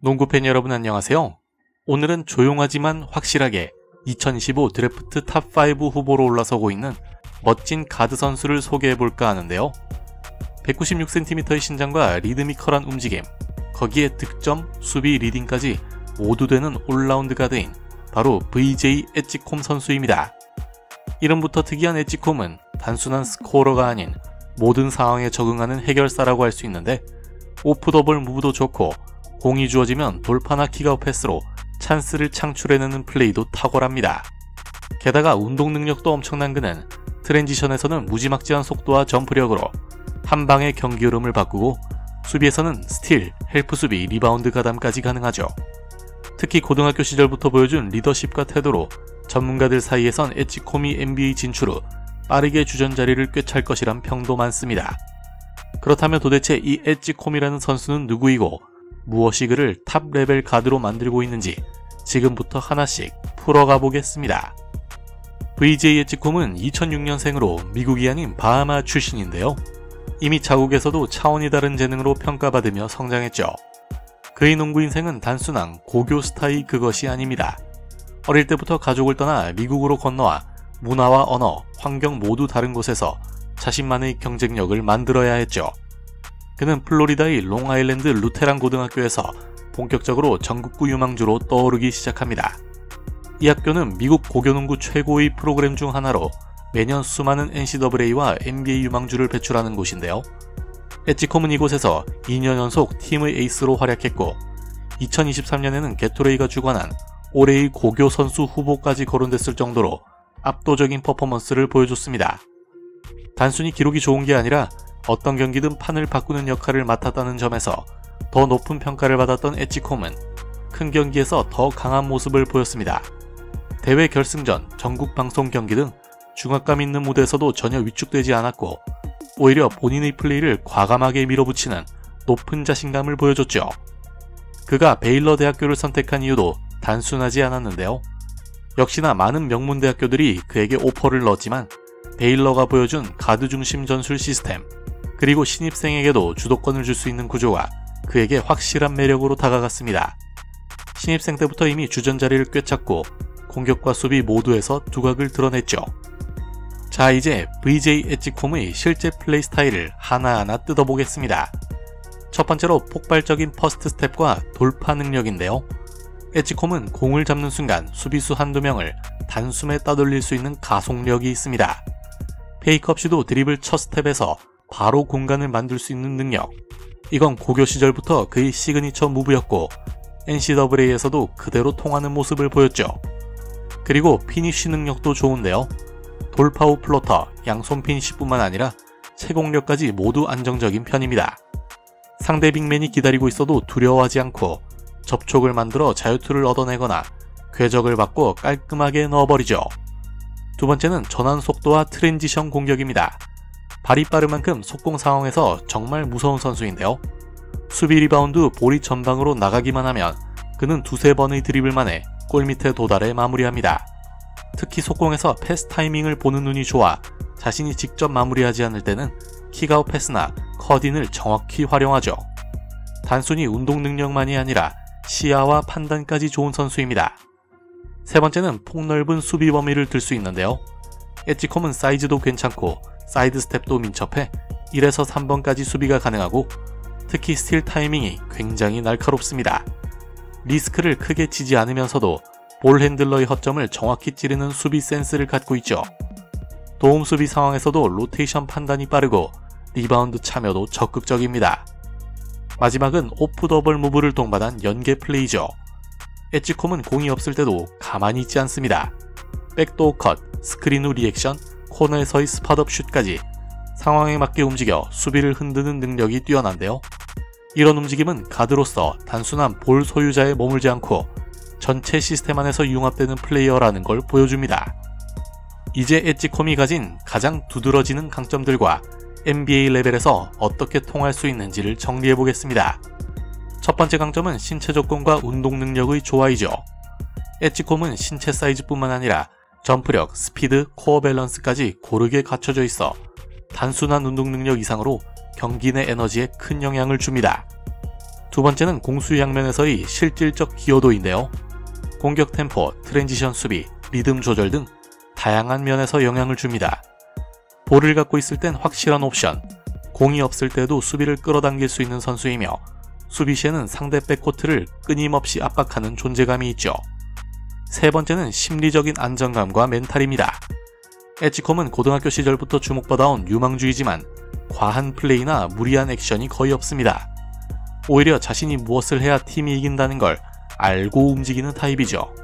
농구팬 여러분 안녕하세요. 오늘은 조용하지만 확실하게 2025 드래프트 탑5 후보로 올라서고 있는 멋진 가드 선수를 소개해볼까 하는데요. 196cm의 신장과 리드미컬한 움직임, 거기에 득점, 수비, 리딩까지 모두 되는 올라운드 가드인 바로 VJ 엣지콤 선수입니다. 이름부터 특이한 엣지콤은 단순한 스코어러가 아닌 모든 상황에 적응하는 해결사라고 할 수 있는데, 오프더볼 무브도 좋고 공이 주어지면 돌파나 킥아웃 패스로 찬스를 창출해내는 플레이도 탁월합니다. 게다가 운동 능력도 엄청난 그는 트랜지션에서는 무지막지한 속도와 점프력으로 한 방에 경기 흐름을 바꾸고, 수비에서는 스틸, 헬프 수비, 리바운드 가담까지 가능하죠. 특히 고등학교 시절부터 보여준 리더십과 태도로 전문가들 사이에선 엣지콤이 NBA 진출 후 빠르게 주전 자리를 꿰찰 것이란 평도 많습니다. 그렇다면 도대체 이 엣지콤이라는 선수는 누구이고 무엇이 그를 탑 레벨 가드로 만들고 있는지 지금부터 하나씩 풀어가 보겠습니다. VJ 엣지콤은 2006년생으로 미국이 아닌 바하마 출신인데요. 이미 자국에서도 차원이 다른 재능으로 평가받으며 성장했죠. 그의 농구 인생은 단순한 고교 스타의 그것이 아닙니다. 어릴 때부터 가족을 떠나 미국으로 건너와 문화와 언어, 환경 모두 다른 곳에서 자신만의 경쟁력을 만들어야 했죠. 그는 플로리다의 롱아일랜드 루테란 고등학교에서 본격적으로 전국구 유망주로 떠오르기 시작합니다. 이 학교는 미국 고교농구 최고의 프로그램 중 하나로 매년 수많은 NCAA와 NBA 유망주를 배출하는 곳인데요. 엣지콤은 이곳에서 2년 연속 팀의 에이스로 활약했고, 2023년에는 게토레이가 주관한 올해의 고교 선수 후보까지 거론됐을 정도로 압도적인 퍼포먼스를 보여줬습니다. 단순히 기록이 좋은 게 아니라 어떤 경기든 판을 바꾸는 역할을 맡았다는 점에서 더 높은 평가를 받았던 엣지콤은 큰 경기에서 더 강한 모습을 보였습니다. 대회 결승전, 전국 방송 경기 등 중압감 있는 무대에서도 전혀 위축되지 않았고, 오히려 본인의 플레이를 과감하게 밀어붙이는 높은 자신감을 보여줬죠. 그가 베일러 대학교를 선택한 이유도 단순하지 않았는데요. 역시나 많은 명문 대학교들이 그에게 오퍼를 넣었지만 베일러가 보여준 가드 중심 전술 시스템, 그리고 신입생에게도 주도권을 줄 수 있는 구조가 그에게 확실한 매력으로 다가갔습니다. 신입생 때부터 이미 주전 자리를 꿰찼고 공격과 수비 모두에서 두각을 드러냈죠. 자, 이제 VJ 엣지콤의 실제 플레이 스타일을 하나하나 뜯어보겠습니다. 첫 번째로 폭발적인 퍼스트 스텝과 돌파 능력인데요. 엣지콤은 공을 잡는 순간 수비수 한두 명을 단숨에 따돌릴 수 있는 가속력이 있습니다. 페이크 없이도 드리블 첫 스텝에서 바로 공간을 만들 수 있는 능력, 이건 고교 시절부터 그의 시그니처 무브였고 NCAA에서도 그대로 통하는 모습을 보였죠. 그리고 피니쉬 능력도 좋은데요. 돌파 후 플로터, 양손 피니쉬뿐만 아니라 채공력까지 모두 안정적인 편입니다. 상대 빅맨이 기다리고 있어도 두려워하지 않고 접촉을 만들어 자유투를 얻어내거나 궤적을 받고 깔끔하게 넣어버리죠. 두 번째는 전환 속도와 트랜지션 공격입니다. 발이 빠른 만큼 속공 상황에서 정말 무서운 선수인데요. 수비 리바운드 볼이 전방으로 나가기만 하면 그는 두세 번의 드리블만에 골밑에 도달해 마무리합니다. 특히 속공에서 패스 타이밍을 보는 눈이 좋아 자신이 직접 마무리하지 않을 때는 킥아웃 패스나 컷인을 정확히 활용하죠. 단순히 운동 능력만이 아니라 시야와 판단까지 좋은 선수입니다. 세 번째는 폭넓은 수비 범위를 들 수 있는데요. 엣지콤은 사이즈도 괜찮고 사이드 스텝도 민첩해 1에서 3번까지 수비가 가능하고, 특히 스틸 타이밍이 굉장히 날카롭습니다. 리스크를 크게 지지 않으면서도 볼 핸들러의 허점을 정확히 찌르는 수비 센스를 갖고 있죠. 도움 수비 상황에서도 로테이션 판단이 빠르고 리바운드 참여도 적극적입니다. 마지막은 오프 더블 무브를 동반한 연계 플레이죠. 엣지콤은 공이 없을 때도 가만히 있지 않습니다. 백도어 컷, 스크린 후 리액션, 코너에서의 스팟업 슛까지 상황에 맞게 움직여 수비를 흔드는 능력이 뛰어난데요. 이런 움직임은 가드로서 단순한 볼 소유자에 머물지 않고 전체 시스템 안에서 융합되는 플레이어라는 걸 보여줍니다. 이제 엣지콤이 가진 가장 두드러지는 강점들과 NBA 레벨에서 어떻게 통할 수 있는지를 정리해보겠습니다. 첫 번째 강점은 신체 조건과 운동 능력의 조화이죠. 엣지콤은 신체 사이즈뿐만 아니라 점프력, 스피드, 코어 밸런스까지 고르게 갖춰져 있어 단순한 운동 능력 이상으로 경기 내 에너지에 큰 영향을 줍니다. 두 번째는 공수양면에서의 실질적 기여도인데요. 공격 템포, 트랜지션 수비, 리듬 조절 등 다양한 면에서 영향을 줍니다. 볼을 갖고 있을 땐 확실한 옵션, 공이 없을 때도 수비를 끌어당길 수 있는 선수이며 수비 시에는 상대 백코트를 끊임없이 압박하는 존재감이 있죠. 세 번째는 심리적인 안정감과 멘탈입니다. 에치콤은 고등학교 시절부터 주목받아온 유망주이지만 과한 플레이나 무리한 액션이 거의 없습니다. 오히려 자신이 무엇을 해야 팀이 이긴다는 걸 알고 움직이는 타입이죠.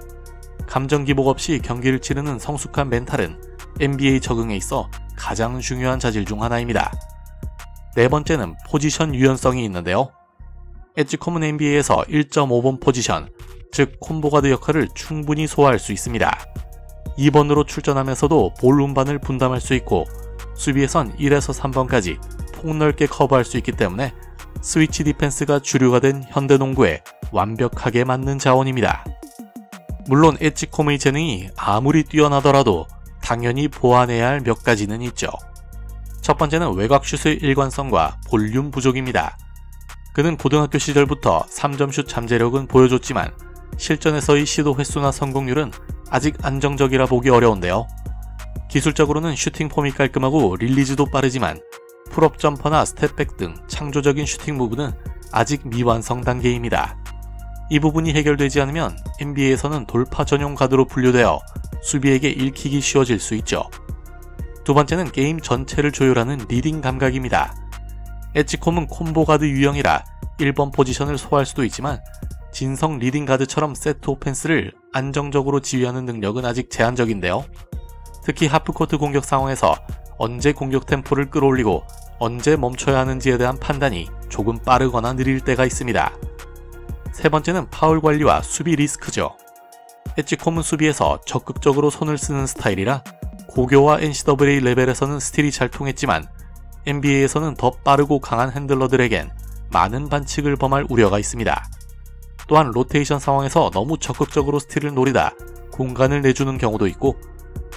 감정 기복 없이 경기를 치르는 성숙한 멘탈은 NBA 적응에 있어 가장 중요한 자질 중 하나입니다. 네 번째는 포지션 유연성이 있는데요. 에치콤은 NBA에서 1.5번 포지션, 즉 콤보가드 역할을 충분히 소화할 수 있습니다. 2번으로 출전하면서도 볼 운반을 분담할 수 있고 수비에선 1에서 3번까지 폭넓게 커버할 수 있기 때문에 스위치 디펜스가 주류가 된 현대농구에 완벽하게 맞는 자원입니다. 물론 에치콤의 재능이 아무리 뛰어나더라도 당연히 보완해야 할 몇 가지는 있죠. 첫 번째는 외곽슛의 일관성과 볼륨 부족입니다. 그는 고등학교 시절부터 3점슛 잠재력은 보여줬지만 실전에서의 시도 횟수나 성공률은 아직 안정적이라 보기 어려운데요. 기술적으로는 슈팅 폼이 깔끔하고 릴리즈도 빠르지만 풀업 점퍼나 스텝백 등 창조적인 슈팅 무브는 아직 미완성 단계입니다. 이 부분이 해결되지 않으면 NBA에서는 돌파 전용 가드로 분류되어 수비에게 읽히기 쉬워질 수 있죠. 두 번째는 게임 전체를 조율하는 리딩 감각입니다. 에치콤은 콤보 가드 유형이라 1번 포지션을 소화할 수도 있지만 진성 리딩 가드처럼 세트 오펜스를 안정적으로 지휘하는 능력은 아직 제한적인데요. 특히 하프코트 공격 상황에서 언제 공격 템포를 끌어올리고 언제 멈춰야 하는지에 대한 판단이 조금 빠르거나 느릴 때가 있습니다. 세 번째는 파울 관리와 수비 리스크죠. 에치콤은 수비에서 적극적으로 손을 쓰는 스타일이라 고교와 NCAA 레벨에서는 스틸이 잘 통했지만 NBA에서는 더 빠르고 강한 핸들러들에겐 많은 반칙을 범할 우려가 있습니다. 또한 로테이션 상황에서 너무 적극적으로 스틸을 노리다 공간을 내주는 경우도 있고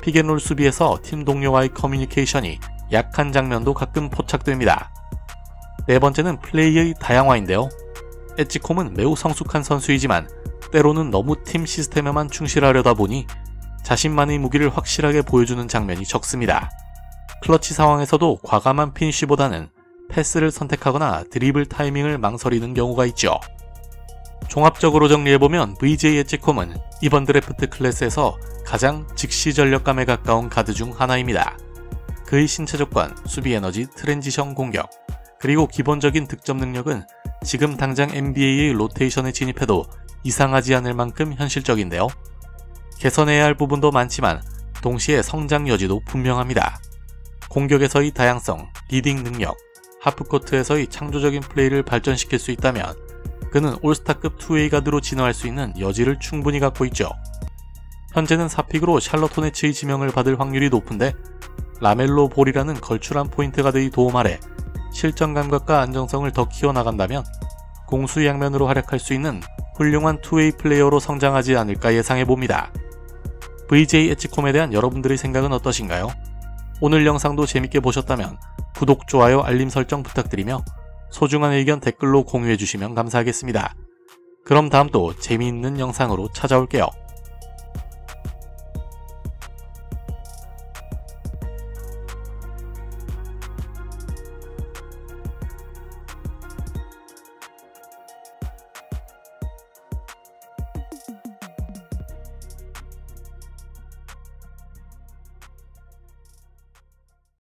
픽앤롤 수비에서 팀 동료와의 커뮤니케이션이 약한 장면도 가끔 포착됩니다. 네 번째는 플레이의 다양화인데요. 에치콤은 매우 성숙한 선수이지만 때로는 너무 팀 시스템에만 충실하려다 보니 자신만의 무기를 확실하게 보여주는 장면이 적습니다. 클러치 상황에서도 과감한 피니쉬보다는 패스를 선택하거나 드리블 타이밍을 망설이는 경우가 있죠. 종합적으로 정리해보면 VJ 에치콤은 이번 드래프트 클래스에서 가장 즉시 전력감에 가까운 가드 중 하나입니다. 그의 신체 조건, 수비 에너지, 트랜지션 공격, 그리고 기본적인 득점 능력은 지금 당장 NBA의 로테이션에 진입해도 이상하지 않을 만큼 현실적인데요. 개선해야 할 부분도 많지만 동시에 성장 여지도 분명합니다. 공격에서의 다양성, 리딩 능력, 하프코트에서의 창조적인 플레이를 발전시킬 수 있다면 그는 올스타급 투웨이 가드로 진화할 수 있는 여지를 충분히 갖고 있죠. 현재는 4픽으로 샬럿 호네츠의 지명을 받을 확률이 높은데 라멜로 볼이라는 걸출한 포인트 가드의 도움 아래 실전 감각과 안정성을 더 키워나간다면 공수양면으로 활약할 수 있는 훌륭한 투웨이 플레이어로 성장하지 않을까 예상해봅니다. VJ 에치콤에 대한 여러분들의 생각은 어떠신가요? 오늘 영상도 재밌게 보셨다면 구독, 좋아요, 알림 설정 부탁드리며 소중한 의견 댓글로 공유해주시면 감사하겠습니다. 그럼 다음 또 재미있는 영상으로 찾아올게요.